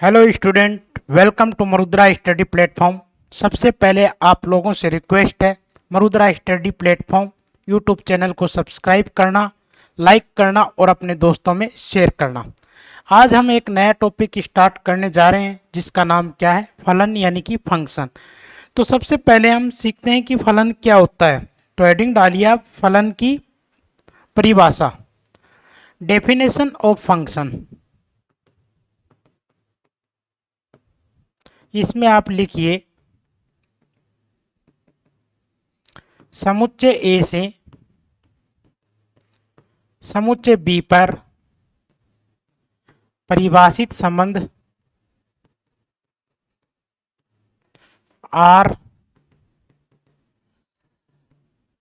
Hello student, welcome to Marudra study platform. सबसे पहले आप लोगों से रिक्वेस्ट है, Marudra study platform YouTube channel को सब्सक्राइब करना, लाइक करना और अपने दोस्तों में शेयर करना। आज हम एक नया टॉपिक स्टार्ट करने जा रहे हैं जिसका नाम क्या है, फलन यानी कि फंक्शन। तो सबसे पहले हम सीखते हैं कि फलन क्या होता है। तो हेडिंग डालिए आप, फलन की परिभाषा, डेफिनेशन ऑफ फंक्शन। इसमें आप लिखिए समुच्चय ए से समुच्चय बी पर परिभाषित संबंध आर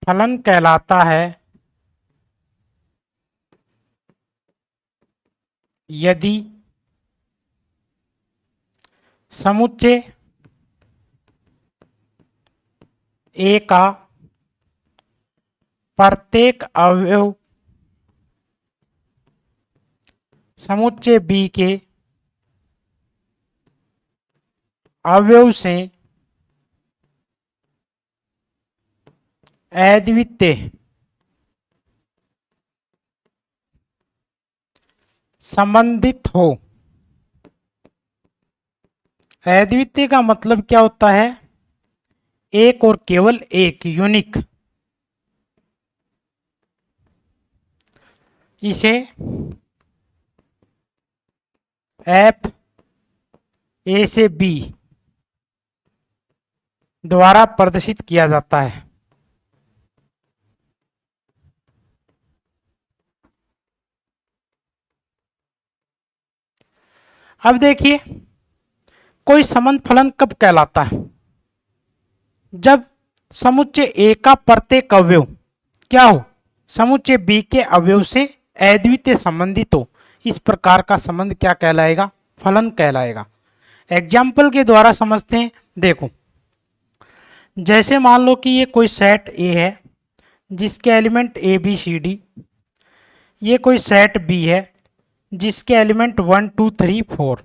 फलन कहलाता है यदि समुच्चय ए का प्रत्येक अवयव समुच्चय बी के अवयव से अद्वितीय संबंधित हो। अद्वितीय का मतलब क्या होता है? एक और केवल एक, यूनिक। इसे एफ ए से बी द्वारा प्रदर्शित किया जाता है। अब देखिए, कोई संबंध फलन कब कहलाता है? जब समुच्चय ए का प्रत्येक अवयव क्या हो, समुच्चय बी के अवयव से अद्वितीय संबंधित हो। इस प्रकार का संबंध क्या कहलाएगा? फलन कहलाएगा। एग्जाम्पल के द्वारा समझते हैं। देखो, जैसे मान लो कि ये कोई सेट ए है जिसके element A B C D, ये कोई सेट बी है जिसके एलिमेंट 1 2 3 4।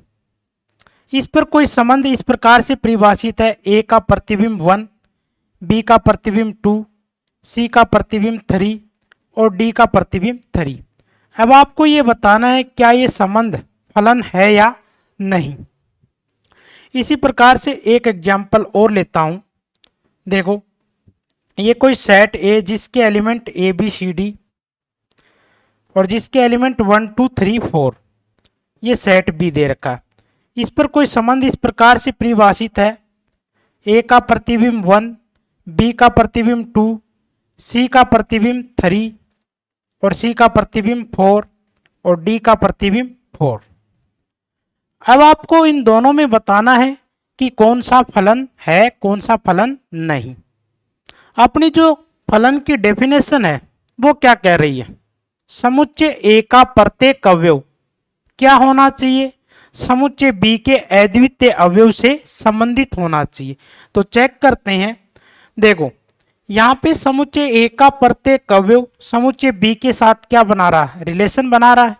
इस पर कोई संबंध इस प्रकार से परिभाषित है, ए का प्रतिबिंब 1, बी का प्रतिबिंब 2, सी का प्रतिबिंब 3 और डी का प्रतिबिंब 3। अब आपको ये बताना है क्या ये संबंध फलन है या नहीं। इसी प्रकार से एक एग्जाम्पल और लेता हूं। देखो, ये कोई सेट ए जिसके element A B C D और जिसके एलिमेंट 1 2 3 4, ये सेट बी दे रखा है। इस पर कोई संबंध इस प्रकार से परिभाषित है, ए का प्रतिबिंब 1, बी का प्रतिबिंब 2, सी का प्रतिबिंब 3 और सी का प्रतिबिंब 4 और डी का प्रतिबिंब 4। अब आपको इन दोनों में बताना है कि कौन सा फलन है, कौन सा फलन नहीं। अपनी जो फलन की डेफिनेशन है वो क्या कह रही है? समुच्चय ए का प्रत्येक अवयव क्या होना चाहिए? समुच्चय बी के अद्वितीय अवयव से संबंधित होना चाहिए। तो चेक करते हैं। देखो, यहाँ पे समुच्चय ए का प्रत्येक अवयव समुच्चय बी के साथ क्या बना रहा है? रिलेशन बना रहा है।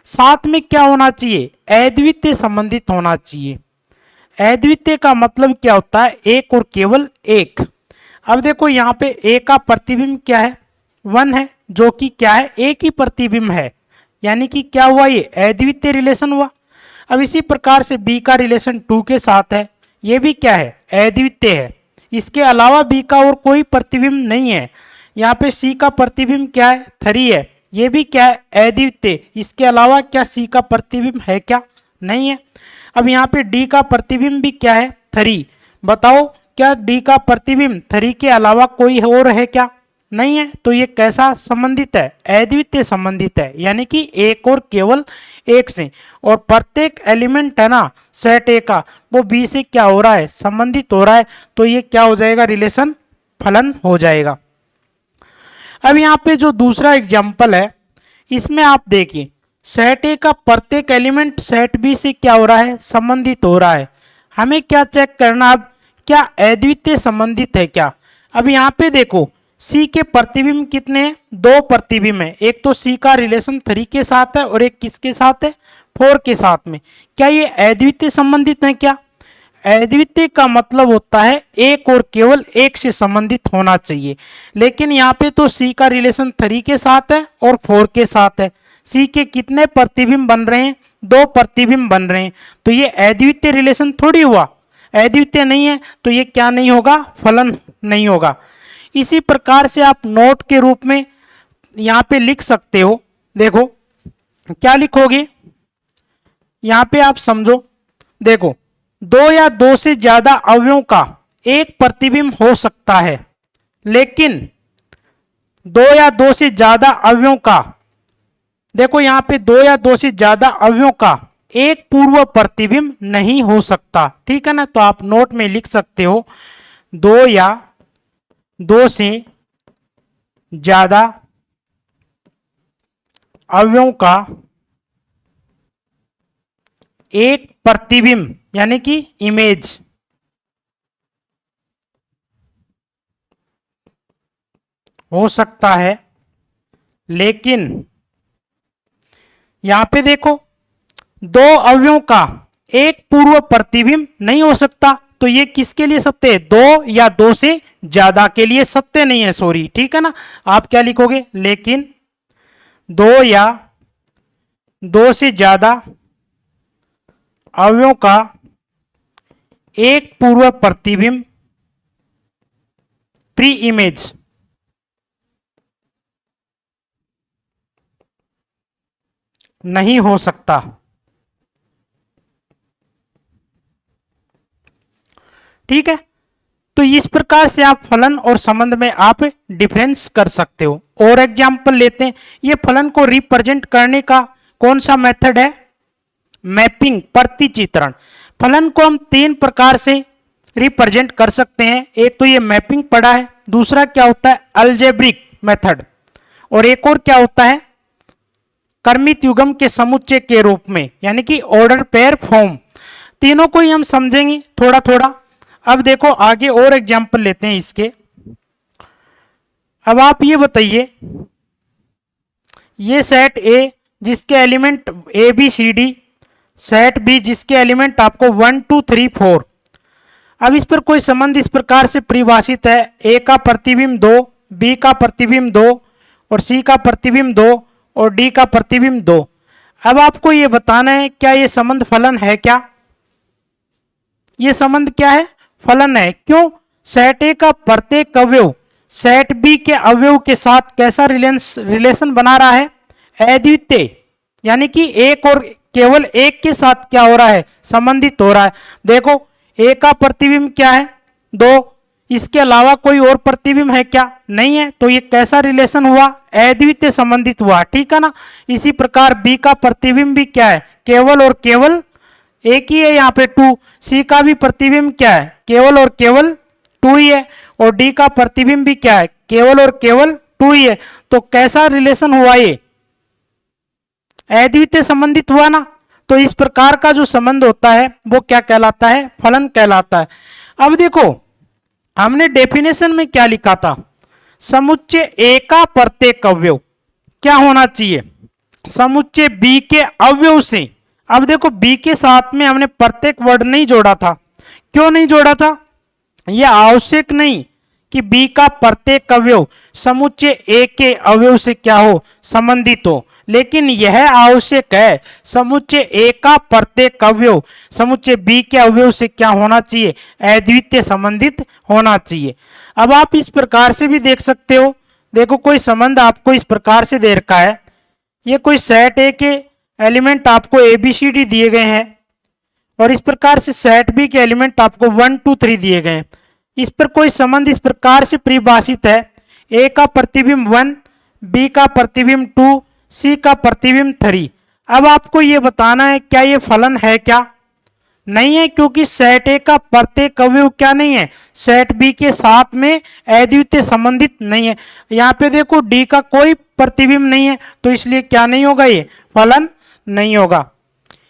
साथ में क्या होना चाहिए? अद्वितीय संबंधित होना चाहिए। अद्वितीय का मतलब क्या होता है? एक और केवल एक। अब देखो, यहाँ पे ए का प्रतिबिंब क्या है? 1 है, जो कि क्या है? एक ही प्रतिबिंब है, यानी कि क्या हुआ? ये अद्वितीय रिलेशन हुआ। अब इसी प्रकार से बी का रिलेशन 2 के साथ है, ये भी क्या है? अद्वितीय है। इसके अलावा बी का और कोई प्रतिबिंब नहीं है। यहाँ पे सी का प्रतिबिंब क्या है? 3 है, ये भी क्या है? अद्वितीय। इसके अलावा क्या सी का प्रतिबिंब है क्या? नहीं है। अब यहाँ पे डी का प्रतिबिंब भी क्या है? 3। बताओ, क्या डी का प्रतिबिंब 3 के अलावा कोई और है क्या? नहीं है। तो ये कैसा संबंधित है? अद्वितीय संबंधित है, यानी कि एक और केवल एक से। और प्रत्येक एलिमेंट है ना सेट ए का, वो बी से क्या हो रहा है? संबंधित हो रहा है। तो ये क्या हो जाएगा? रिलेशन फलन हो जाएगा। अब यहाँ पे जो दूसरा एग्जाम्पल है, इसमें आप देखिए, सेट ए का प्रत्येक एलिमेंट सेट बी से क्या हो रहा है? संबंधित हो रहा है। हमें क्या चेक करना अब? क्या अद्वितीय संबंधित है क्या? अब यहाँ पे देखो, सी के प्रतिबिंब कितने हैं? 2 प्रतिबिंब है। एक तो सी का रिलेशन 3 के साथ है और एक किसके साथ है? 4 के साथ में, क्या ये अद्वितीय संबंधित है? क्या अद्वितीय का मतलब होता है एक और केवल एक से संबंधित होना चाहिए, लेकिन यहाँ पे तो सी का रिलेशन 3 के साथ है और 4 के साथ है। सी के कितने प्रतिबिंब बन रहे हैं? 2 प्रतिबिंब बन रहे हैं, तो ये अद्वितीय रिलेशन थोड़ी हुआ, अद्वितीय नहीं है, तो ये क्या नहीं होगा? फलन नहीं होगा। इसी प्रकार से आप नोट के रूप में यहाँ पे लिख सकते हो। देखो क्या लिखोगे, यहाँ पे आप समझो, देखो 2 या 2 से ज्यादा अवयवों का एक प्रतिबिंब हो सकता है, लेकिन 2 या 2 से ज्यादा अवयवों का, देखो यहां पे 2 या 2 से ज्यादा अवयवों का एक पूर्व प्रतिबिंब नहीं हो सकता, ठीक है ना। तो आप नोट में लिख सकते हो 2 या 2 से ज्यादा अवयवों का एक प्रतिबिंब यानी कि इमेज हो सकता है, लेकिन यहां पे देखो 2 अवयवों का एक पूर्व प्रतिबिंब नहीं हो सकता, तो ये किसके लिए सत्य है? 2 या 2 से ज्यादा के लिए सत्य नहीं है, सॉरी, ठीक है ना। आप क्या लिखोगे, लेकिन 2 या 2 से ज्यादा अवयवों का एक पूर्व प्रतिबिंब प्री इमेज नहीं हो सकता। ठीक है, तो इस प्रकार से आप फलन और संबंध में आप डिफरेंस कर सकते हो। और एग्जाम्पल लेते हैं, ये फलन को रिप्रेजेंट करने का कौन सा मेथड है? मैपिंग, प्रतिचित्रण। फलन को हम 3 प्रकार से रिप्रेजेंट कर सकते हैं। एक तो ये मैपिंग पढ़ा है, दूसरा क्या होता है? अलजेब्रिक मेथड, और एक और क्या होता है? क्रमित युग्म के समुच्चय के रूप में, यानी कि ऑर्डर पेयर फॉर्म। तीनों को ही हम समझेंगे थोड़ा थोड़ा। अब देखो आगे और एग्जाम्पल लेते हैं इसके। अब आप ये बताइए, ये सेट ए जिसके element A B C D, set B जिसके एलिमेंट आपको 1 2 3 4। अब इस पर कोई संबंध इस प्रकार से परिभाषित है, ए का प्रतिबिंब 2, बी का प्रतिबिंब 2 और सी का प्रतिबिंब 2 और डी का प्रतिबिंब 2। अब आपको ये बताना है क्या ये संबंध फलन है? क्या ये संबंध क्या है? फलन है। क्यों? सेट ए का प्रत्येक अवयव सेट बी के अवयव के साथ कैसा रिलेशन बना रहा है? अद्वितीय, यानी कि एक और केवल एक के साथ क्या हो रहा है? संबंधित हो रहा है। देखो ए का प्रतिबिंब क्या है? 2, इसके अलावा कोई और प्रतिबिंब है क्या? नहीं है, तो ये कैसा रिलेशन हुआ? अद्वितीय संबंधित हुआ, ठीक है ना। इसी प्रकार बी का प्रतिबिंब भी क्या है? केवल और केवल एक ही है, यहाँ पे 2। सी का भी प्रतिबिंब क्या है? केवल और केवल 2 ही है, और डी का प्रतिबिंब भी क्या है? केवल और केवल 2 ही है। तो कैसा रिलेशन हुआ? ये अद्वितीय संबंधित हुआ ना। तो इस प्रकार का जो संबंध होता है वो क्या कहलाता है? फलन कहलाता है। अब देखो हमने डेफिनेशन में क्या लिखा था? समुच्चय ए का प्रत्येक अवयव क्या होना चाहिए? समुच्चय बी के अवयव से। अब देखो बी के साथ में हमने प्रत्येक वर्ड नहीं जोड़ा था। क्यों नहीं जोड़ा था? यह आवश्यक नहीं कि बी का प्रत्येक अवयव समुच्चय ए के अवयव से क्या हो? संबंधित हो, लेकिन यह आवश्यक है समुच्चय ए का प्रत्येक अवयव समुच्चय बी के अवयव से क्या होना चाहिए? अद्वितीय संबंधित होना चाहिए। अब आप इस प्रकार से भी देख सकते हो, देखो कोई संबंध आपको इस प्रकार से दे रखा है, ये कोई सेट ए के एलिमेंट आपको ए बी सी डी दिए गए हैं, और इस प्रकार से सेट बी के एलिमेंट आपको 1 2 3 दिए गए हैं। इस पर कोई संबंध इस प्रकार से परिभाषित है, ए का प्रतिबिंब 1, बी का प्रतिबिंब 2, सी का प्रतिबिंब 3। अब आपको ये बताना है क्या ये फलन है? क्या नहीं है, क्योंकि सेट ए का प्रत्येक अवयव क्या नहीं है? सेट बी के साथ में अद्वितीय संबंधित नहीं है। यहाँ पे देखो डी का कोई प्रतिबिंब नहीं है, तो इसलिए क्या नहीं होगा? ये फलन नहीं होगा।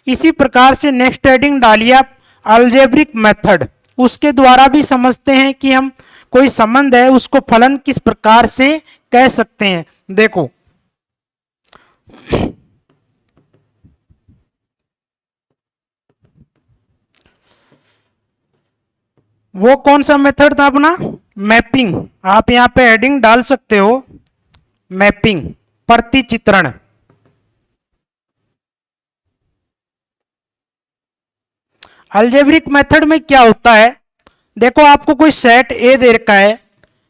इसी प्रकार से नेक्स्ट हेडिंग डालिए आप अलजेब्रिक मेथड। उसके द्वारा भी समझते हैं कि हम कोई संबंध है उसको फलन किस प्रकार से कह सकते हैं। देखो वो कौन सा मेथड था अपना? मैपिंग। आप यहां पे हेडिंग डाल सकते हो, मैपिंग, प्रतिचित्रण। अलजेब्रिक मेथड में क्या होता है, देखो आपको कोई सेट ए दे रखा है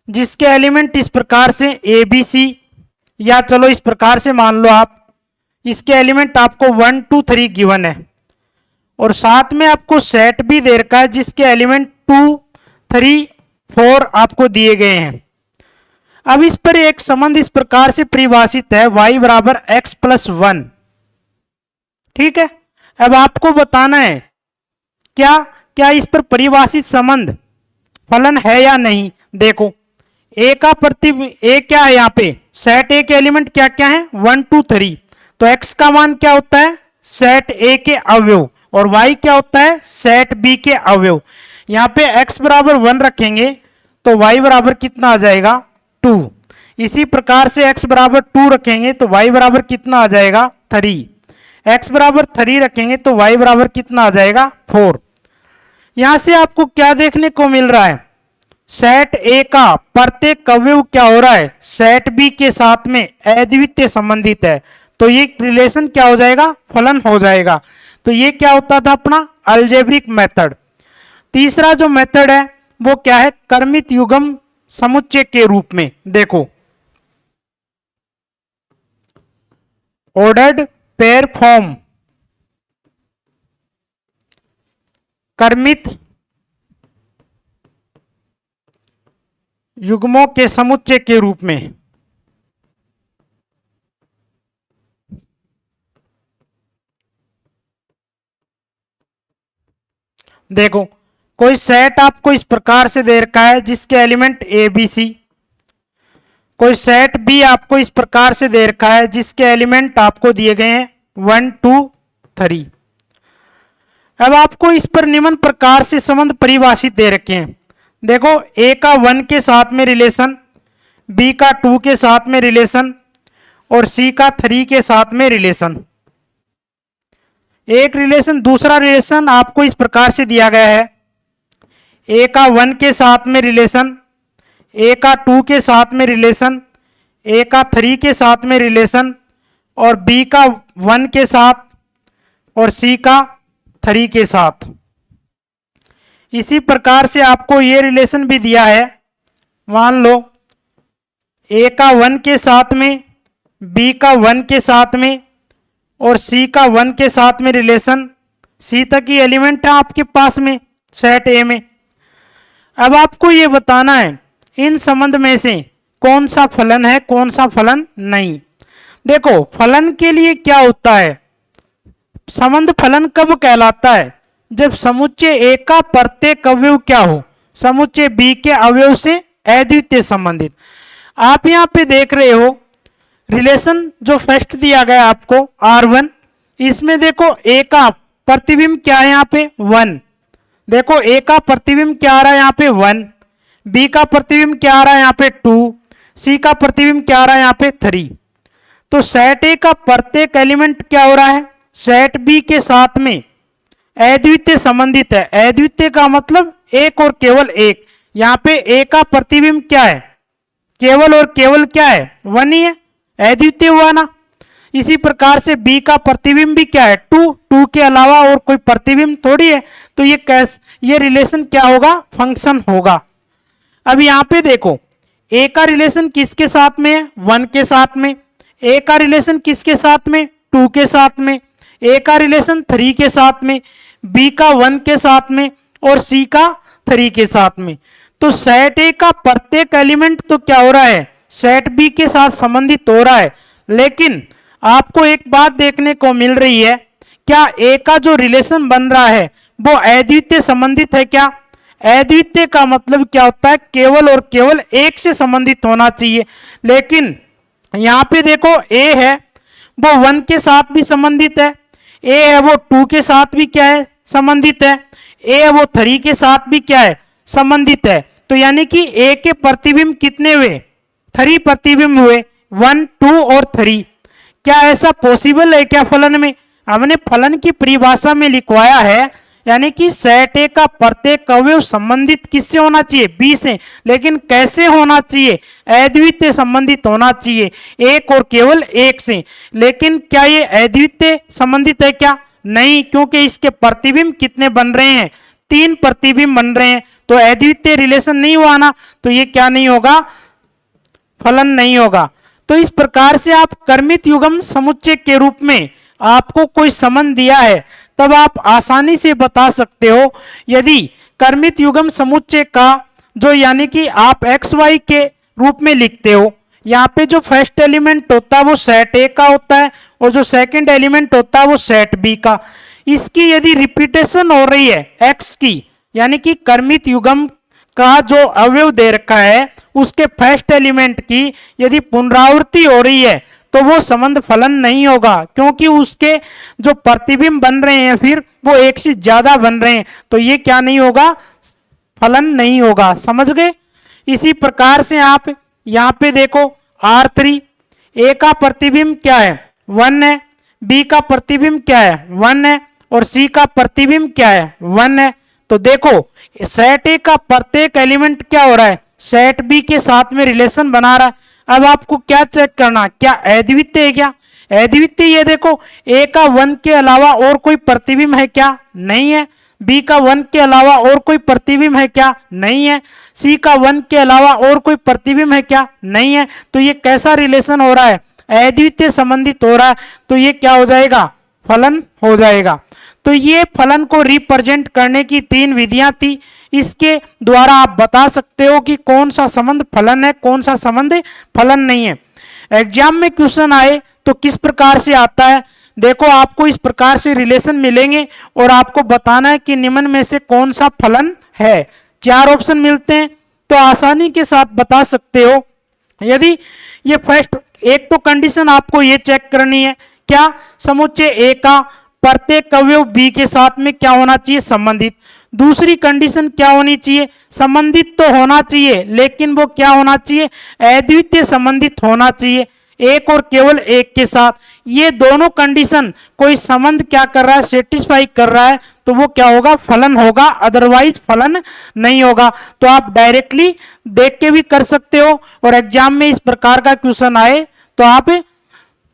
जिसके एलिमेंट इस प्रकार से ए बी सी, या चलो इस प्रकार से मान लो आप, इसके एलिमेंट आपको 1 2 3 गिवन है, और साथ में आपको सेट भी दे रखा है जिसके एलिमेंट 2 3 4 आपको दिए गए हैं। अब इस पर एक संबंध इस प्रकार से परिभाषित है, y बराबर x प्लस 1। ठीक है, अब आपको बताना है क्या क्या इस पर परिभाषित संबंध फलन है या नहीं। देखो ए का ए क्या है, यहाँ पे सेट ए के एलिमेंट क्या क्या है, 1 2 3, तो x का मान क्या होता है, सेट ए के अवयव, और y क्या होता है, सेट बी के अवयव। यहाँ पे x बराबर 1 रखेंगे तो y बराबर कितना आ जाएगा, 2। इसी प्रकार से x बराबर 2 रखेंगे तो y बराबर कितना आ जाएगा, 3। x बराबर 3 रखेंगे तो y बराबर कितना आ जाएगा, 4। यहां से आपको क्या देखने को मिल रहा है, सेट ए का प्रत्येक अवयव क्या हो रहा है, सेट बी के साथ में अद्वितीय संबंधित है, तो ये रिलेशन क्या हो जाएगा, फलन हो जाएगा। तो ये क्या होता था अपना अलजेब्रिक मेथड। तीसरा जो मेथड है वो क्या है, क्रमित युग्म समुच्चय के रूप में। देखो ऑर्डर्ड पेयर फॉर्म, क्रमित युग्मों के समुच्चय के रूप में। देखो कोई सेट आपको इस प्रकार से दे रखा है जिसके एलिमेंट ए बी सी, कोई सेट बी आपको इस प्रकार से दे रखा है जिसके एलिमेंट आपको दिए गए हैं 1 2 3। अब आपको इस पर निम्न प्रकार से संबंध परिभाषित दे रखे हैं। देखो ए का 1 के साथ में रिलेशन, बी का 2 के साथ में रिलेशन, और सी का 3 के साथ में रिलेशन। एक रिलेशन, दूसरा रिलेशन आपको इस प्रकार से दिया गया है, ए का 1 के साथ में रिलेशन, ए का 2 के साथ में रिलेशन, ए का 3 के साथ में रिलेशन, और बी का 1 के साथ और सी का 3 के साथ। इसी प्रकार से आपको ये रिलेशन भी दिया है, मान लो ए का 1 के साथ में, बी का 1 के साथ में और सी का 1 के साथ में रिलेशन, सी तक की एलिमेंट है आपके पास में सेट ए में। अब आपको ये बताना है इन संबंध में से कौन सा फलन है, कौन सा फलन नहीं। देखो फलन के लिए क्या होता है, संबंध फलन कब कहलाता है, जब समुच्चय ए का प्रत्येक अवयव क्या हो, समुच्चय बी के अवयव से अद्वितीय संबंधित। आप यहाँ पे देख रहे हो रिलेशन जो फर्स्ट दिया गया आपको R1, इसमें देखो ए का प्रतिबिंब क्या है यहाँ पे 1, देखो ए का प्रतिबिंब क्या आ रहा है यहाँ पे 1, बी का प्रतिबिंब क्या आ रहा है यहाँ पे 2, सी का प्रतिबिंब क्या आ रहा है यहाँ पे 3। तो सेट ए का प्रत्येक एलिमेंट क्या हो रहा है, सेट बी के साथ में अद्वितीय संबंधित है। अद्वितीय का मतलब एक और केवल एक। यहाँ पे ए का प्रतिबिंब क्या है, केवल और केवल क्या है, 1 ही है, अद्वितीय हुआ ना। इसी प्रकार से बी का प्रतिबिंब भी क्या है, 2, 2 के अलावा और कोई प्रतिबिंब थोड़ी है। तो ये रिलेशन क्या होगा, फंक्शन होगा। अब यहाँ पे देखो ए का रिलेशन किसके साथ में है, 1 के साथ में, ए का रिलेशन किसके साथ में, 2 के साथ में, ए का रिलेशन 3 के साथ में, बी का 1 के साथ में और सी का 3 के साथ में। तो सेट ए का प्रत्येक एलिमेंट तो क्या हो रहा है, सेट बी के साथ संबंधित हो रहा है। लेकिन आपको एक बात देखने को मिल रही है, क्या ए का जो रिलेशन बन रहा है वो अद्वितीय संबंधित है क्या। अद्वितीय का मतलब क्या होता है, केवल और केवल एक से संबंधित होना चाहिए। लेकिन यहाँ पे देखो ए है वो 1 के साथ भी संबंधित है, ए है वो 2 के साथ भी क्या है, संबंधित है, ए है वो 3 के साथ भी क्या है, संबंधित है। तो यानी कि ए के प्रतिबिंब कितने हुए, 3 प्रतिबिंब हुए, 1 2 और 3। क्या ऐसा पॉसिबल है क्या फलन में, हमने फलन की परिभाषा में लिखवाया है यानी कि सेट ए का प्रत्येक अवयव संबंधित किससे होना चाहिए, बी से। लेकिन कैसे होना चाहिए, अद्वितीय संबंधित होना चाहिए, एक और केवल एक से। लेकिन क्या ये अद्वितीय संबंधित है क्या, नहीं, क्योंकि इसके प्रतिबिंब कितने बन रहे हैं, 3 प्रतिबिंब बन रहे हैं, तो अद्वितीय रिलेशन नहीं हुआ ना, तो ये क्या नहीं होगा, फलन नहीं होगा। तो इस प्रकार से आप कर्मित युग्म समुच्चय के रूप में आपको कोई संबंध दिया है, तब आप आसानी से बता सकते हो। यदि कर्मित युग्म समुच्चय का जो यानी कि आप एक्स वाई के रूप में लिखते हो, यहाँ पे जो फर्स्ट एलिमेंट होता है वो सेट ए का होता है और जो सेकंड एलिमेंट होता है वो सेट बी का। इसकी यदि रिपीटेशन हो रही है एक्स की, यानी कि कर्मित युग्म का जो अवयव दे रखा है उसके फर्स्ट एलिमेंट की यदि पुनरावृत्ति हो रही है, तो वो संबंध फलन नहीं होगा, क्योंकि उसके जो प्रतिबिंब बन रहे हैं फिर वो एक से ज्यादा बन रहे हैं, तो ये क्या नहीं होगा, फलन नहीं होगा। समझ गए। इसी प्रकार से आप यहां पे देखो R3, ए का प्रतिबिंब क्या है, 1 है, बी का प्रतिबिंब क्या है, 1 है, और सी का प्रतिबिंब क्या है, 1 है। तो देखो सेट ए का प्रत्येक एलिमेंट क्या हो रहा है, सेट बी के साथ में रिलेशन बना रहा है। अब आपको क्या चेक करना, क्या अद्वितीय है क्या, अद्वितीय। ये देखो ए का 1 के अलावा और कोई प्रतिबिंब है क्या, नहीं है। बी का 1 के अलावा और कोई प्रतिबिंब है क्या, नहीं है। सी का 1 के अलावा और कोई प्रतिबिंब है क्या, नहीं है। तो ये कैसा रिलेशन हो रहा है, अद्वितीय संबंधित हो रहा है, तो ये क्या हो जाएगा, फलन हो जाएगा। तो ये फलन को रिप्रेजेंट करने की 3 विधियां थी। इसके द्वारा आप बता सकते हो कि कौन सा संबंध फलन है, कौन सा संबंध फलन नहीं है। एग्जाम में क्वेश्चन आए तो किस प्रकार से आता है, देखो आपको इस प्रकार से रिलेशन मिलेंगे और आपको बताना है कि निम्न में से कौन सा फलन है। 4 ऑप्शन मिलते हैं, तो आसानी के साथ बता सकते हो। यदि ये फर्स्ट एक तो कंडीशन आपको ये चेक करनी है, क्या समुच्चय ए का प्रत्येक अवयव बी के साथ में क्या होना चाहिए, संबंधित। दूसरी कंडीशन क्या होनी चाहिए, संबंधित तो होना चाहिए, लेकिन वो क्या होना चाहिए, अद्वितीय संबंधित होना चाहिए, एक और केवल एक के साथ। ये दोनों कंडीशन कोई संबंध क्या कर रहा है, सेटिस्फाई कर रहा है, तो वो क्या होगा, फलन होगा, अदरवाइज फलन नहीं होगा। तो आप डायरेक्टली देख के भी कर सकते हो, और एग्जाम में इस प्रकार का क्वेश्चन आए तो आप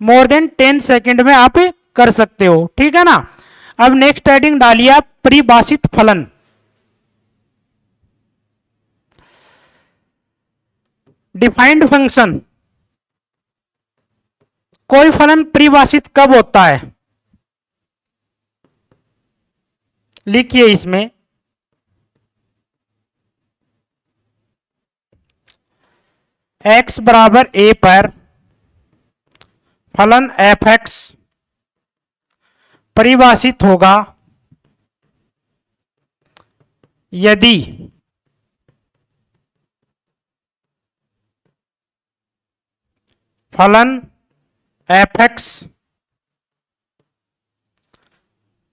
मोर देन 10 सेकेंड में आप कर सकते हो, ठीक है ना। अब नेक्स्ट हेडिंग डालिए आप, परिभाषित फलन। डिफाइंड फंक्शन, कोई फलन परिभाषित कब होता है, लिखिए इसमें x बराबर a पर फलन f(x) परिभाषित होगा यदि फलन f(x)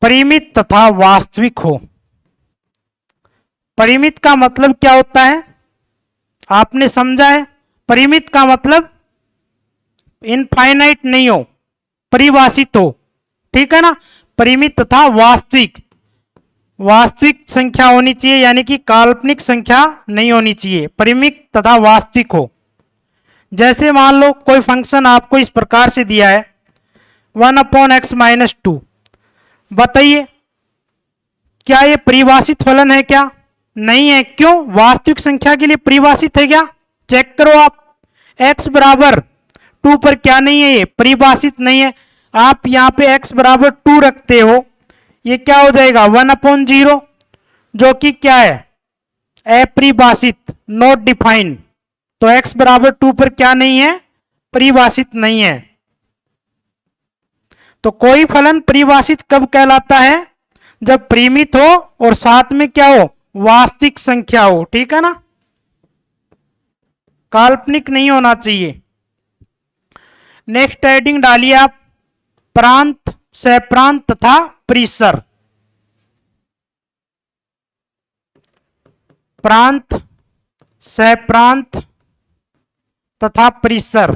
परिमित तथा वास्तविक हो। परिमित का मतलब क्या होता है, आपने समझा है। परिमित का मतलब इनफाइनाइट नहीं हो, परिभाषित हो, ठीक है ना। परिमित तथा वास्तविक, वास्तविक संख्या होनी चाहिए, यानी कि काल्पनिक संख्या नहीं होनी चाहिए, परिमित तथा वास्तविक हो। जैसे मान लो कोई फंक्शन आपको इस प्रकार से दिया है 1/(x - 2), बताइए क्या ये परिभाषित फलन है क्या, नहीं है। क्यों, वास्तविक संख्या के लिए परिभाषित है क्या, चेक करो आप। x बराबर 2 पर क्या नहीं है, ये परिभाषित नहीं है। आप यहां पे x बराबर 2 रखते हो, ये क्या हो जाएगा 1/0, जो कि क्या है, अपरिभाषित, नॉट डिफाइंड। तो x बराबर 2 पर क्या नहीं है, परिभाषित नहीं है। तो कोई फलन परिभाषित कब कहलाता है, जब परिमित हो और साथ में क्या हो, वास्तविक संख्या हो, ठीक है ना, काल्पनिक नहीं होना चाहिए। नेक्स्ट हेडिंग डालिए आप, प्रांत, सहप्रांत तथा परिसर। प्रांत, सहप्रांत तथा परिसर।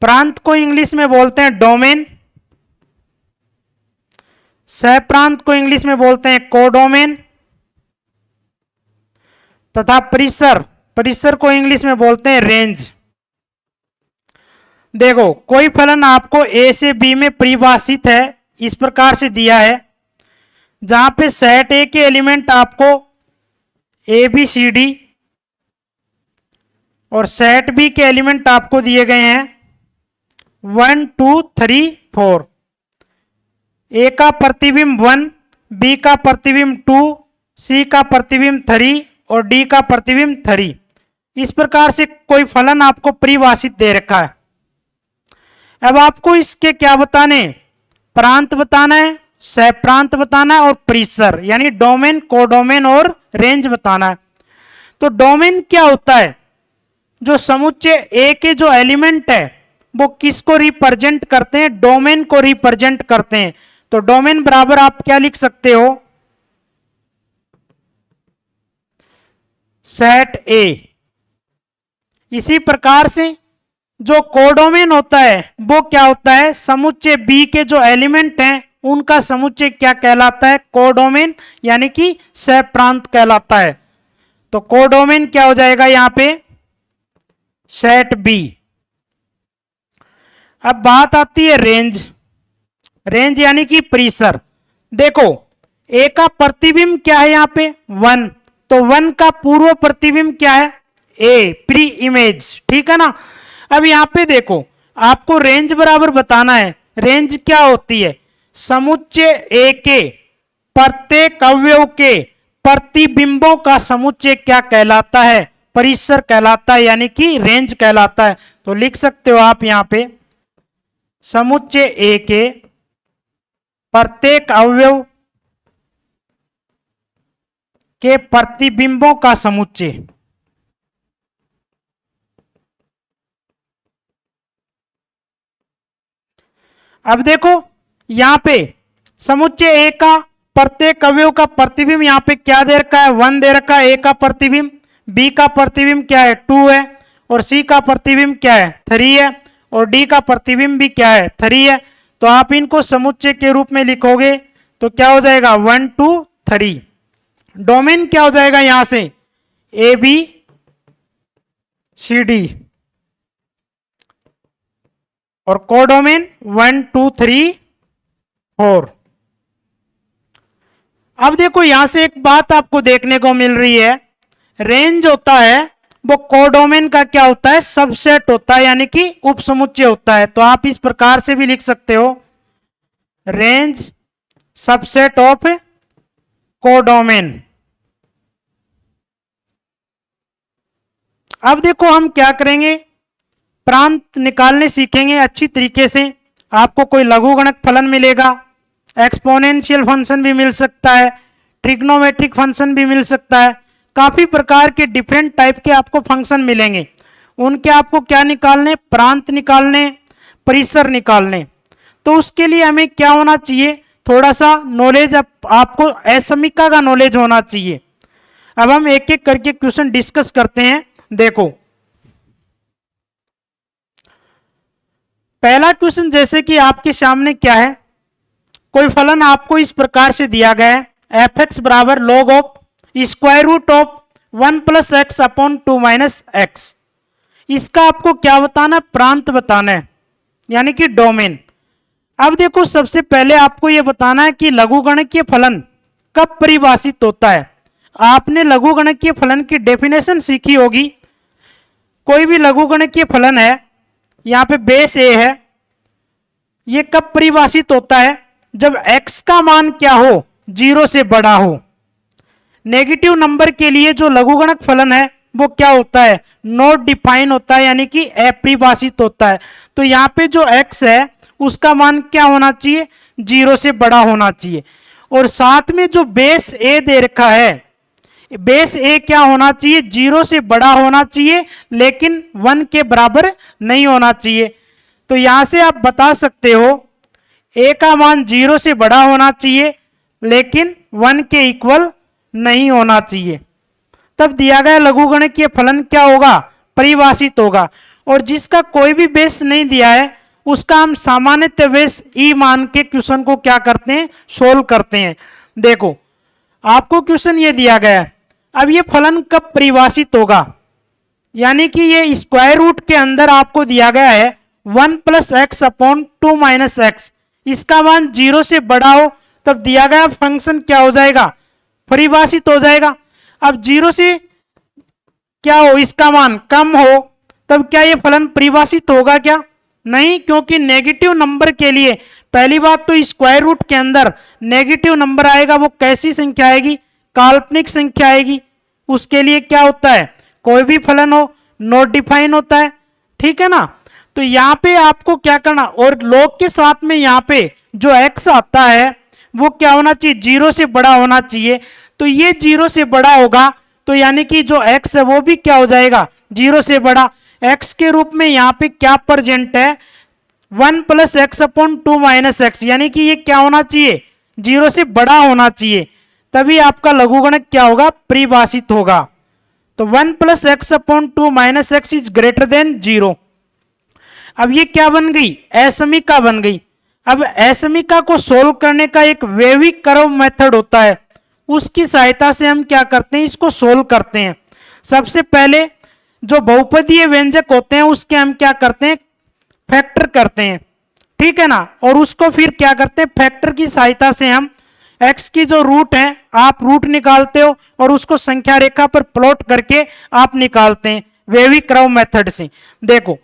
प्रांत को इंग्लिश में बोलते हैं डोमेन, सहप्रांत को इंग्लिश में बोलते हैं कोडोमेन, तथा परिसर को इंग्लिश में बोलते हैं रेंज। देखो कोई फलन आपको ए से बी में परिभाषित है, इस प्रकार से दिया है, जहां पे सेट ए के एलिमेंट आपको ए बी सी डी और सेट बी के एलिमेंट आपको दिए गए हैं 1 2 3 4। ए का प्रतिबिंब 1, बी का प्रतिबिंब 2, सी का प्रतिबिंब 3 और डी का प्रतिबिंब 3। इस प्रकार से कोई फलन आपको परिभाषित दे रखा है। अब आपको इसके क्या बताने, प्रांत बताना है, सहप्रांत बताना है और परिसर यानी डोमेन, कोडोमेन और रेंज बताना है। तो डोमेन क्या होता है, जो समुच्चय ए के जो एलिमेंट है वो किसको रिप्रेजेंट करते हैं, डोमेन को रिप्रेजेंट करते हैं। तो डोमेन बराबर आप क्या लिख सकते हो, सेट ए। इसी प्रकार से जो कोडोमेन होता है वो क्या होता है, समुच्चय बी के जो एलिमेंट हैं उनका समुच्चय क्या कहलाता है, कोडोमेन यानी कि सहप्रांत कहलाता है। तो कोडोमेन क्या हो जाएगा यहां पे, सेट बी। अब बात आती है रेंज। रेंज यानी कि परिसर। देखो ए का प्रतिबिंब क्या है यहां पे 1, तो 1 का पूर्व प्रतिबिंब क्या है ए, प्री इमेज, ठीक है ना। अब यहां पे देखो आपको रेंज बराबर बताना है। रेंज क्या होती है, समुच्चय ए के प्रत्येक अवयव के प्रतिबिंबों का समुच्चय क्या कहलाता है, परिसर कहलाता है यानी कि रेंज कहलाता है। तो लिख सकते हो आप यहां पे समुच्चय ए के प्रत्येक अवयव के प्रतिबिंबों का समुच्चय। अब देखो यहां पे समुच्चय ए का प्रत्येक अवयव का प्रतिबिंब यहां पे क्या दे रखा है, 1 दे रखा है ए का प्रतिबिंब, बी का प्रतिबिंब क्या है 2 है, और सी का प्रतिबिंब क्या है 3 है, और डी का प्रतिबिंब भी क्या है 3 है। तो आप इनको समुच्चय के रूप में लिखोगे तो क्या हो जाएगा 1 2 3। डोमेन क्या हो जाएगा यहां से ए बी सी डी, और कोडोमेन 1 2 3 4। अब देखो यहां से एक बात आपको देखने को मिल रही है, रेंज होता है वो कोडोमेन का क्या होता है, सबसेट होता है यानी कि उपसमुच्चय होता है। तो आप इस प्रकार से भी लिख सकते हो रेंज सबसेट ऑफ कोडोमेन। अब देखो हम क्या करेंगे, प्रांत निकालने सीखेंगे अच्छी तरीके से। आपको कोई लघुगणक फलन मिलेगा, एक्सपोनेंशियल फंक्शन भी मिल सकता है, ट्रिग्नोमेट्रिक फंक्शन भी मिल सकता है, काफी प्रकार के डिफरेंट टाइप के आपको फंक्शन मिलेंगे। उनके आपको क्या निकालने, प्रांत निकालने, परिसर निकालने। तो उसके लिए हमें क्या होना चाहिए, थोड़ा सा नॉलेज, आपको असमीका का नॉलेज होना चाहिए। अब हम एक एक करके क्वेश्चन डिस्कस करते हैं। देखो पहला क्वेश्चन जैसे कि आपके सामने क्या है, कोई फलन आपको इस प्रकार से दिया गया है, एफ एक्स बराबर log of square root of 1 plus X upon 2 minus X. इसका आपको क्या बताना, प्रांत बताना है यानी कि डोमेन। अब देखो सबसे पहले आपको यह बताना है कि लघुगणकीय फलन कब परिभाषित होता है। आपने लघुगणकीय फलन की डेफिनेशन सीखी होगी। कोई भी लघुगणकीय फलन है, यहां पे बेस ए है, ये कब परिभाषित होता है, जब x का मान क्या हो, 0 से बड़ा हो। नेगेटिव नंबर के लिए जो लघुगणक फलन है वो क्या होता है, नॉट डिफाइन होता है यानी कि अपरिभाषित होता है। तो यहां पे जो x है उसका मान क्या होना चाहिए, 0 से बड़ा होना चाहिए। और साथ में जो बेस a दे रखा है, बेस a क्या होना चाहिए, 0 से बड़ा होना चाहिए लेकिन 1 के बराबर नहीं होना चाहिए। तो यहां से आप बता सकते हो a का मान 0 से बड़ा होना चाहिए लेकिन 1 के इक्वल नहीं होना चाहिए। तब दिया गया लघुगणकीय फलन क्या होगा, परिभाषित होगा। और जिसका कोई भी बेस नहीं दिया है उसका हम सामान्यतः बेस ई मान के क्वेश्चन को क्या करते हैं, सोल्व करते हैं। देखो आपको क्वेश्चन ये दिया गया है, अब ये फलन कब परिभाषित होगा, यानी कि ये स्क्वायर रूट के अंदर आपको दिया गया है 1 plus X upon 2 minus X, इसका मान 0 से बड़ा हो तब दिया गया फंक्शन क्या हो जाएगा, परिभाषित हो जाएगा। अब 0 से क्या हो, इसका मान कम हो तब क्या ये फलन परिभाषित होगा क्या, नहीं, क्योंकि नेगेटिव नंबर के लिए पहली बात तो स्क्वायर रूट के अंदर नेगेटिव नंबर आएगा, वो कैसी संख्या आएगी, काल्पनिक संख्या आएगी। उसके लिए क्या होता है, कोई भी फलन हो नॉट डिफाइन होता है, ठीक है ना। तो यहाँ पे आपको क्या करना, और लॉग के साथ में यहाँ पे जो x आता है वो क्या होना चाहिए, 0 से बड़ा होना चाहिए। तो ये 0 से बड़ा होगा तो यानी कि जो x है वो भी क्या हो जाएगा, 0 से बड़ा। x के रूप में यहाँ पे क्या प्रेजेंट है, 1 plus X upon 2 minus x, यानी कि ये क्या होना चाहिए, 0 से बड़ा होना चाहिए, तभी आपका लघुगणक क्या होगा, परिभाषित होगा। तो 1 plus X upon 2 minus x is greater than 0। अब ये क्या बन गई, असमीका बन गई। अब असमीका को सोल्व करने का एक वैविक कर्व मेथड होता है, उसकी सहायता से हम क्या करते हैं, इसको सोल्व करते हैं। सबसे पहले जो बहुपदीय व्यंजक होते हैं उसके हम क्या करते हैं, फैक्टर करते हैं, ठीक है ना, और उसको फिर क्या करते हैं, फैक्टर की सहायता से हम x की जो रूट है आप रूट निकालते हो और उसको संख्या रेखा पर प्लॉट करके आप निकालते हैं वैविक कर्व मेथड से। देखो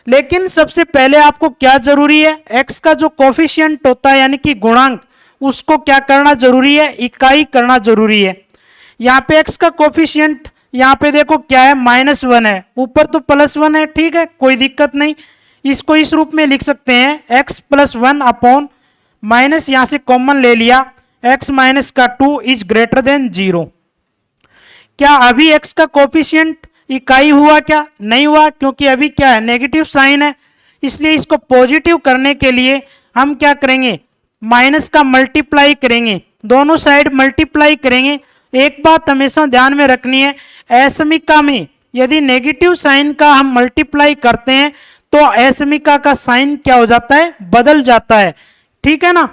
लेकिन सबसे पहले आपको क्या जरूरी है, x का जो कोफिशिएंट होता है यानी कि गुणांक, उसको क्या करना जरूरी है, इकाई करना जरूरी है। यहाँ पे x का कोफिशिएंट यहाँ पे देखो क्या है, -1 है, ऊपर तो +1 है, ठीक है, कोई दिक्कत नहीं। इसको इस रूप में लिख सकते हैं x प्लस 1 अपॉन माइनस, यहाँ से कॉमन ले लिया, x माइनस का 2 इज ग्रेटर देन 0। क्या अभी x का कोफिशिएंट इकाई हुआ क्या, नहीं हुआ, क्योंकि अभी क्या है, नेगेटिव साइन है। इसलिए इसको पॉजिटिव करने के लिए हम क्या करेंगे, माइनस का मल्टीप्लाई करेंगे, दोनों साइड मल्टीप्लाई करेंगे। एक बात हमेशा ध्यान में रखनी है, असमीका में यदि नेगेटिव साइन का हम मल्टीप्लाई करते हैं तो असमीका का साइन क्या हो जाता है, बदल जाता है, ठीक है ना।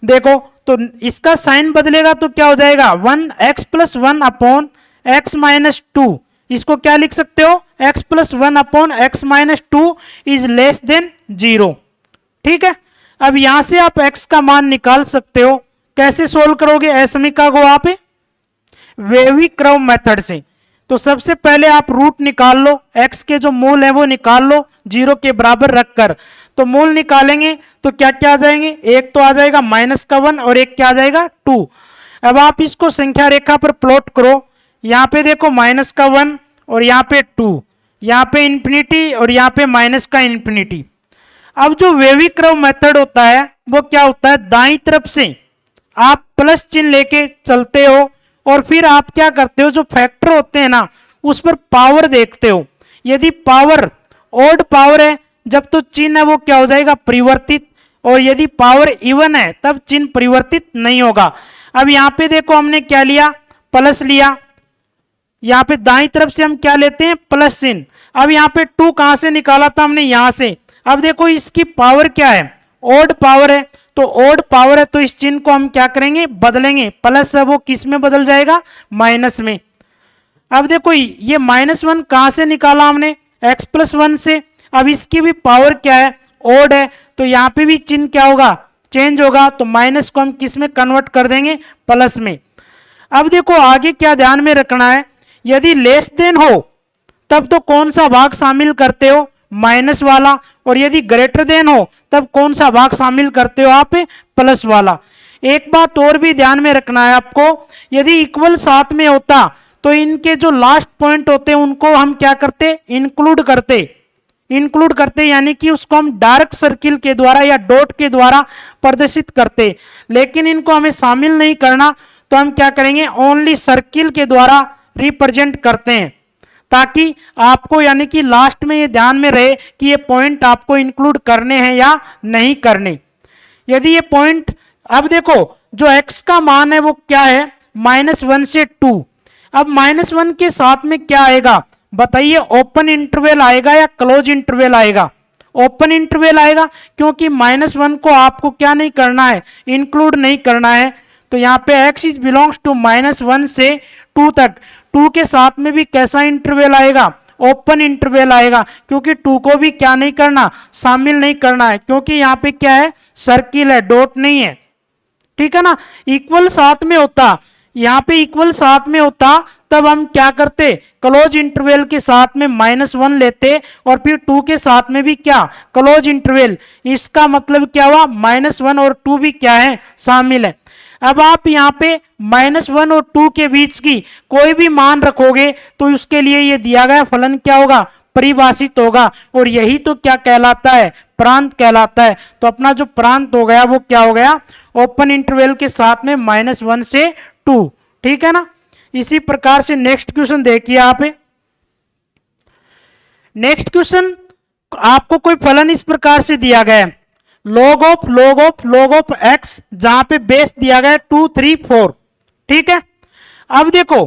देखो तो इसका साइन बदलेगा तो क्या हो जाएगा, 1x plus 1 upon x minus 2, इसको क्या लिख सकते हो, x plus 1 upon x minus 2 is less than 0, ठीक है। अब यहां से आप x का मान निकाल सकते हो, कैसे सोल्व करोगे असमीका को आप, वैविक कर्व मेथड से। तो सबसे पहले आप रूट निकाल लो, x के जो मूल है वो निकाल लो 0 के बराबर रखकर। तो मूल निकालेंगे तो क्या क्या आ जाएंगे, एक तो आ जाएगा -1 और एक क्या आ जाएगा 2। अब आप इसको संख्या रेखा पर प्लॉट करो, यहाँ पे देखो -1 और यहाँ पे 2, यहाँ पे इंफिनिटी और यहाँ पे -∞। अब जो वैविक कर्व मेथड होता है वो क्या होता है, दाईं तरफ से आप प्लस चिन्ह लेके चलते हो और फिर आप क्या करते हो, जो फैक्टर होते हैं ना उस पर पावर देखते हो। यदि पावर ऑड पावर है जब तो चिन्ह है वो क्या हो जाएगा, परिवर्तित, और यदि पावर इवन है तब चिन्ह परिवर्तित नहीं होगा। अब यहाँ पे देखो हमने क्या लिया, प्लस लिया, यहाँ पे दाईं तरफ से हम क्या लेते हैं, प्लस चिन्ह। अब यहाँ पे 2 कहां से निकाला था हमने, यहाँ से। अब देखो इसकी पावर क्या है, ऑड पावर है, तो ऑड पावर है तो इस चिन्ह को हम क्या करेंगे, बदलेंगे, प्लस है वो किस में बदल जाएगा, माइनस में। अब देखो ये -1 कहां से निकाला हमने, x प्लस 1 से। अब इसकी भी पावर क्या है, ऑड है, तो यहाँ पे भी चिन्ह क्या होगा, चेंज होगा, तो माइनस को हम किस में कन्वर्ट कर देंगे, प्लस में। अब देखो आगे क्या ध्यान में रखना है, यदि लेस देन हो तब तो कौन सा भाग शामिल करते हो, माइनस वाला, और यदि ग्रेटर देन हो तब कौन सा भाग शामिल करते हो आप, प्लस वाला। एक बात और भी ध्यान में रखना है आपको, यदि इक्वल साथ में होता तो इनके जो लास्ट पॉइंट होते हैं उनको हम क्या करते, इंक्लूड करते, यानी कि उसको हम डार्क सर्किल के द्वारा या डॉट के द्वारा प्रदर्शित करते। लेकिन इनको हमें शामिल नहीं करना, तो हम क्या करेंगे, ओनली सर्किल के द्वारा रिप्रेजेंट करते हैं, ताकि आपको यानी कि लास्ट में ये ध्यान में रहे कि ये पॉइंट आपको इंक्लूड करने हैं या नहीं करने। यदि ये पॉइंट, अब देखो जो x का मान है वो क्या है, -1 से 2। अब -1 के साथ में क्या आएगा बताइए, ओपन इंटरवल आएगा या क्लोज इंटरवल आएगा, ओपन इंटरवल आएगा, क्योंकि -1 को आपको क्या नहीं करना है, इंक्लूड नहीं करना है। तो यहाँ पे x इज बिलोंग्स टू -1 से 2 तक। 2 के साथ में भी कैसा इंटरवल आएगा, ओपन इंटरवल आएगा, क्योंकि 2 को भी क्या नहीं करना, शामिल नहीं करना है, क्योंकि यहाँ पे क्या है, सर्किल है, डॉट नहीं है। ठीक है ना। इक्वल साथ में होता, यहाँ पे इक्वल साथ में होता, तब हम क्या करते, क्लोज इंटरवल के साथ में -1 लेते और फिर 2 के साथ में भी क्या, क्लोज इंटरवल। इसका मतलब क्या हुआ, -1 और 2 भी क्या है, शामिल है। अब आप यहाँ पे -1 और 2 के बीच की कोई भी मान रखोगे तो उसके लिए ये दिया गया फलन क्या होगा, परिभाषित होगा, और यही तो क्या कहलाता है, प्रांत कहलाता है। तो अपना जो प्रांत हो गया वो क्या हो गया, ओपन इंटरवल के साथ में -1 से 2। ठीक है ना। इसी प्रकार से नेक्स्ट क्वेश्चन देखिए आप। नेक्स्ट क्वेश्चन आपको कोई फलन इस प्रकार से दिया गया है, log ऑफ x, जहां पे बेस दिया गया है 2 3 4। ठीक है। अब देखो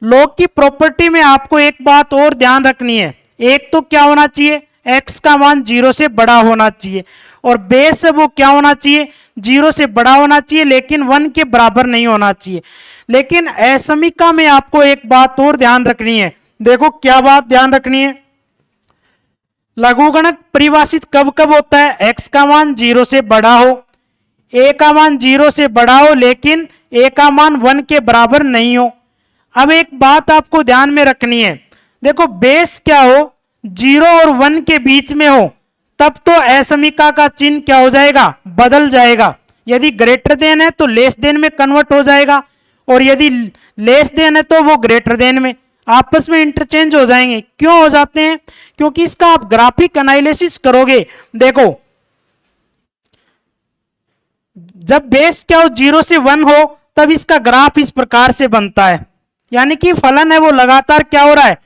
log की प्रॉपर्टी में आपको एक बात और ध्यान रखनी है, एक तो क्या होना चाहिए, x का मान 0 से बड़ा होना चाहिए, और बेस है वो क्या होना चाहिए, 0 से बड़ा होना चाहिए, लेकिन 1 के बराबर नहीं होना चाहिए। लेकिन असमीका में आपको एक बात और ध्यान रखनी है। देखो क्या बात ध्यान रखनी है, लघुगणक परिभाषित कब कब होता है, x का मान 0 से बड़ा हो, a का मान 0 से बड़ा हो, लेकिन a का मान 1 के बराबर नहीं हो। अब एक बात आपको ध्यान में रखनी है, देखो बेस क्या हो, 0 और 1 के बीच में हो, तब तो असमीका का चिन्ह क्या हो जाएगा, बदल जाएगा। यदि ग्रेटर देन है तो लेस देन में कन्वर्ट हो जाएगा, और यदि लेस देन है तो वो ग्रेटर देन में, आपस में इंटरचेंज हो जाएंगे। क्यों हो जाते हैं, क्योंकि इसका आप ग्राफिक एनालिसिस करोगे, देखो जब बेस क्या हो, 0 से 1 हो, तब इसका ग्राफ इस प्रकार से बनता है, यानी कि फलन है वो लगातार क्या हो रहा है,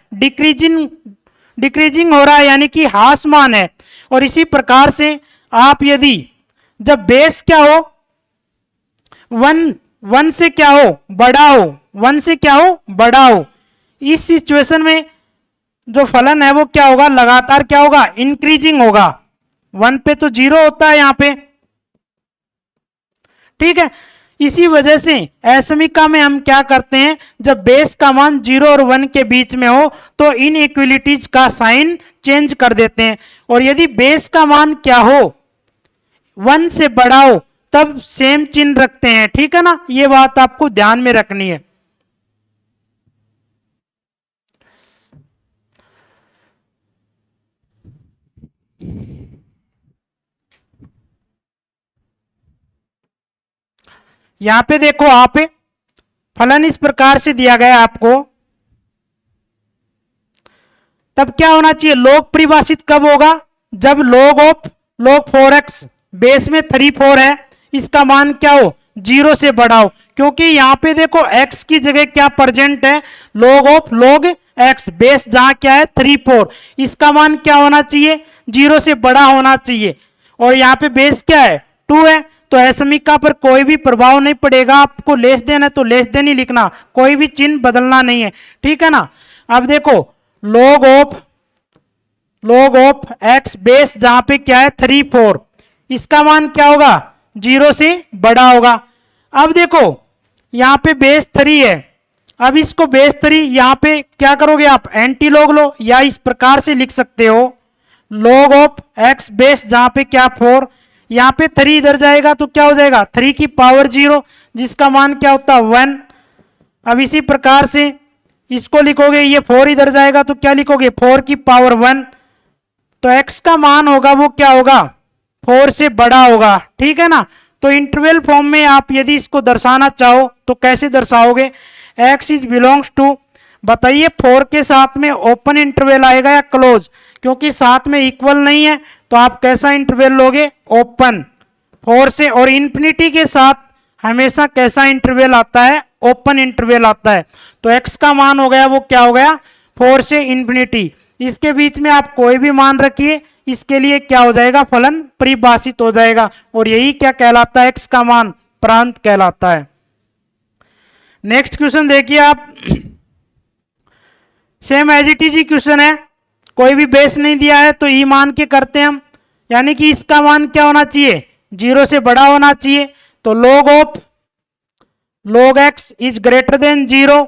डिक्रीजिंग हो रहा है, यानी कि ह्रासमान है। और इसी प्रकार से आप यदि जब बेस क्या हो, 1 से क्या हो, बड़ा हो, 1 से क्या हो, बड़ा हो, इस सिचुएशन में जो फलन है वो क्या होगा, लगातार क्या होगा, इंक्रीजिंग होगा। 1 पे तो 0 होता है यहां पे। ठीक है। इसी वजह से असमीका में हम क्या करते हैं, जब बेस का मान 0 और 1 के बीच में हो तो इनइक्वलिटीज का साइन चेंज कर देते हैं, और यदि बेस का मान क्या हो, 1 से बड़ा हो, तब सेम चिन्ह रखते हैं। ठीक है ना, ये बात आपको ध्यान में रखनी है। यहां पे देखो आप, फलन इस प्रकार से दिया गया आपको, तब क्या होना चाहिए, log परिभाषित कब होगा, जब log 4x बेस में 3 4 है, इसका मान क्या हो, 0 से बड़ा हो, क्योंकि यहां पे देखो x की जगह क्या प्रेजेंट है, log x, बेस जहां क्या है 3 4, इसका मान क्या होना चाहिए, 0 से बड़ा होना चाहिए, और यहाँ पे बेस क्या है 2 है, तो असमीका पर कोई भी प्रभाव नहीं पड़ेगा। आपको लेस देन है तो लेस देन ही लिखना, कोई भी चिन्ह बदलना नहीं है। ठीक है ना। अब देखो log ऑफ x बेस जहां पे क्या है 3 4, इसका मान क्या होगा, 0 से बड़ा होगा। अब देखो यहां पे बेस 3 है, अब इसको बेस 3 यहां पे क्या करोगे आप, एंटी लॉग लो, या इस प्रकार से लिख सकते हो log ऑफ x बेस जहां पे क्या 4, यहां पे 3 इधर जाएगा तो क्या हो जाएगा 3 की पावर 0, जिसका मान क्या होता है 1। अब इसी प्रकार से इसको लिखोगे, ये 4 इधर जाएगा तो क्या लिखोगे 4 की पावर 1, तो x का मान होगा वो क्या होगा, 4 से बड़ा होगा। ठीक है ना। तो इंटरवल फॉर्म में आप यदि इसको दर्शाना चाहो तो कैसे दर्शाओगे, x इज बिलोंग्स टू, बताइए 4 के साथ में ओपन इंटरवल आएगा या क्लोज, क्योंकि साथ में इक्वल नहीं है तो आप कैसा इंटरवल लोगे, ओपन 4 से, और इंफिनिटी के साथ हमेशा कैसा इंटरवल आता है, ओपन इंटरवल आता है। तो x का मान हो गया वो क्या हो गया 4 से इंफिनिटी, इसके बीच में आप कोई भी मान रखिए, इसके लिए क्या हो जाएगा, फलन परिभाषित हो जाएगा, और यही क्या कहलाता है, x का मान प्रांत कहलाता है। नेक्स्ट क्वेश्चन देखिए आप, सेम एज इट इज ही क्वेश्चन है, कोई भी बेस नहीं दिया है तो ई मान के करते हैं हम। यानी कि इसका मान क्या होना चाहिए, 0 से बड़ा होना चाहिए। तो log x is greater than 0।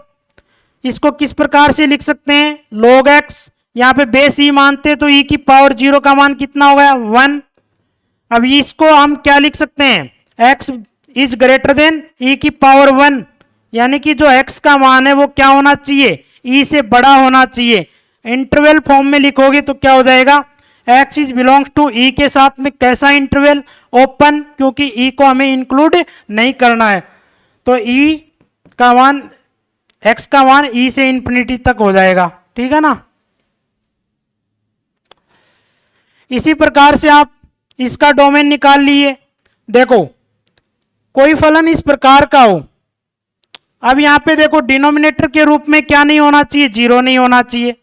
इसको किस प्रकार से लिख सकते हैं, log x, यहाँ पे बेस ई मानते तो e की पावर 0 का मान कितना हो गया, 1। अब इसको हम क्या लिख सकते हैं, x is greater than e की पावर 1, यानी कि जो x का मान है वो क्या होना चाहिए, e से बड़ा होना चाहिए। इंटरवल फॉर्म में लिखोगे तो क्या हो जाएगा, x is belongs to e के साथ में कैसा इंटरवल, ओपन, क्योंकि e को हमें इंक्लूड नहीं करना है। तो e का मान, x का मान e से इंफिनिटी तक हो जाएगा, ठीक है ना। इसी प्रकार से आप इसका डोमेन निकाल लिए। देखो कोई फलन इस प्रकार का हो, अब यहां पे देखो डिनोमिनेटर के रूप में क्या नहीं होना चाहिए, 0 नहीं होना चाहिए,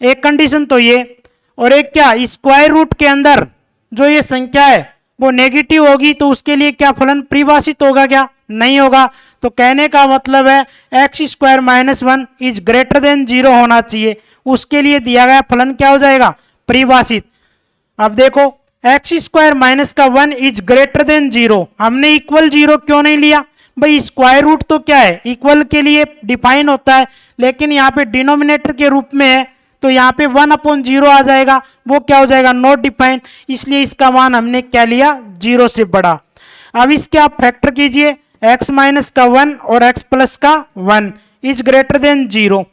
एक कंडीशन तो ये, और एक क्या, स्क्वायर रूट के अंदर जो ये संख्या है वो नेगेटिव होगी तो उसके लिए क्या फलन परिभाषित होगा, क्या नहीं होगा। तो कहने का मतलब है x square minus 1 is greater than 0 होना चाहिए, उसके लिए दिया गया फलन क्या हो जाएगा, परिभाषित। अब देखो एक्स स्क्वायर माइनस का 1 इज ग्रेटर देन 0, हमने इक्वल 0 क्यों नहीं लिया भाई, स्क्वायर रूट तो क्या है, इक्वल के लिए डिफाइन होता है, लेकिन यहाँ पे डिनोमिनेटर के रूप में है तो यहाँ पे 1/0 आ जाएगा, वो क्या हो जाएगा, नॉट डिफाइन, इसलिए इसका मान हमने क्या लिया, 0 से बड़ा। अब इसके आप फैक्टर कीजिए, x माइनस का 1 और x प्लस का 1 इज ग्रेटर देन 0।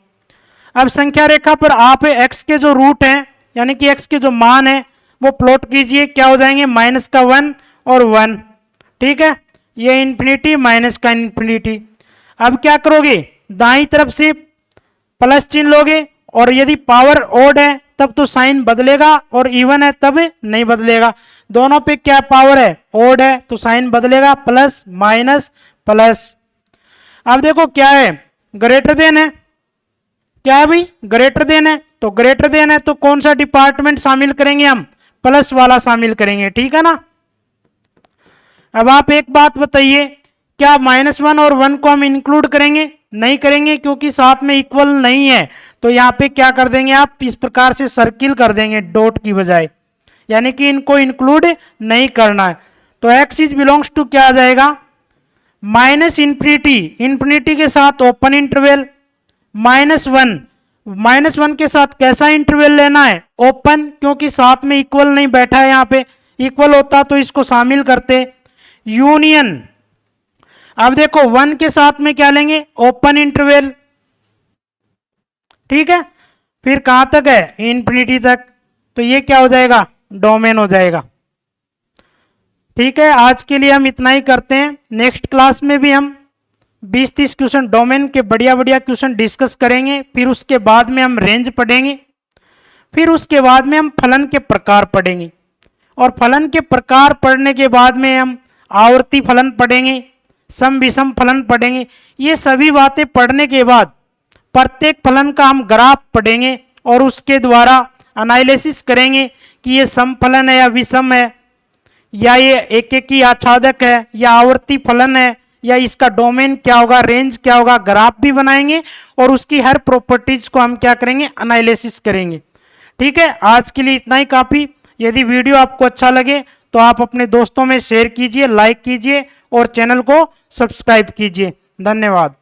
अब संख्या रेखा पर आप x के जो रूट हैं यानी कि x के जो मान है वो प्लॉट कीजिए, क्या हो जाएंगे, माइनस का 1 और 1, ठीक है, ये इंफिनिटी माइनस का इंफिनिटी। अब क्या करोगे, दाईं तरफ से प्लस चिन्ह लोगे, और यदि पावर ओड है तब तो साइन बदलेगा और इवन है तब नहीं बदलेगा, दोनों पे क्या पावर है, ओड है तो साइन बदलेगा, प्लस माइनस प्लस। अब देखो क्या है, ग्रेटर देन है, क्या है भाई, ग्रेटर देन है, तो ग्रेटर देन है तो कौन सा डिपार्टमेंट शामिल करेंगे हम, प्लस वाला शामिल करेंगे, ठीक है ना। अब आप एक बात बताइए, क्या -1 और 1 को हम इंक्लूड करेंगे, नहीं करेंगे, क्योंकि साथ में इक्वल नहीं है, तो यहाँ पे क्या कर देंगे आप, इस प्रकार से सर्किल कर देंगे डॉट की बजाय, यानी कि इनको इंक्लूड नहीं करना है। तो x इज बिलोंग्स टू क्या आ जाएगा, माइनस इंफिनिटी, इंफिनिटी के साथ ओपन इंटरवल, -1, -1 के साथ कैसा इंटरवल लेना है, ओपन, क्योंकि साथ में इक्वल नहीं बैठा है, यहाँ पे इक्वल होता तो इसको शामिल करते, यूनियन। अब देखो 1 के साथ में क्या लेंगे, ओपन इंटरवल, ठीक है, फिर कहां तक है, इंफिनिटी तक, तो ये क्या हो जाएगा, डोमेन हो जाएगा। ठीक है, आज के लिए हम इतना ही करते हैं, नेक्स्ट क्लास में भी हम 20-30 क्वेश्चन डोमेन के बढ़िया बढ़िया क्वेश्चन डिस्कस करेंगे, फिर उसके बाद में हम रेंज पढ़ेंगे, फिर उसके बाद में हम फलन के प्रकार पढ़ेंगे, और फलन के प्रकार पढ़ने के बाद में हम आवर्ती फलन पढ़ेंगे, सम विषम फलन पढ़ेंगे। ये सभी बातें पढ़ने के बाद प्रत्येक फलन का हम ग्राफ पढ़ेंगे और उसके द्वारा एनालिसिस करेंगे कि ये सम फलन है या विषम है, या ये एक एक ही आच्छादक है या आवर्ती फलन है, या इसका डोमेन क्या होगा, रेंज क्या होगा, ग्राफ भी बनाएंगे और उसकी हर प्रॉपर्टीज को हम क्या करेंगे, एनालिसिस करेंगे। ठीक है, आज के लिए इतना ही काफ़ी। यदि वीडियो आपको अच्छा लगे तो आप अपने दोस्तों में शेयर कीजिए, लाइक कीजिए और चैनल को सब्सक्राइब कीजिए। धन्यवाद।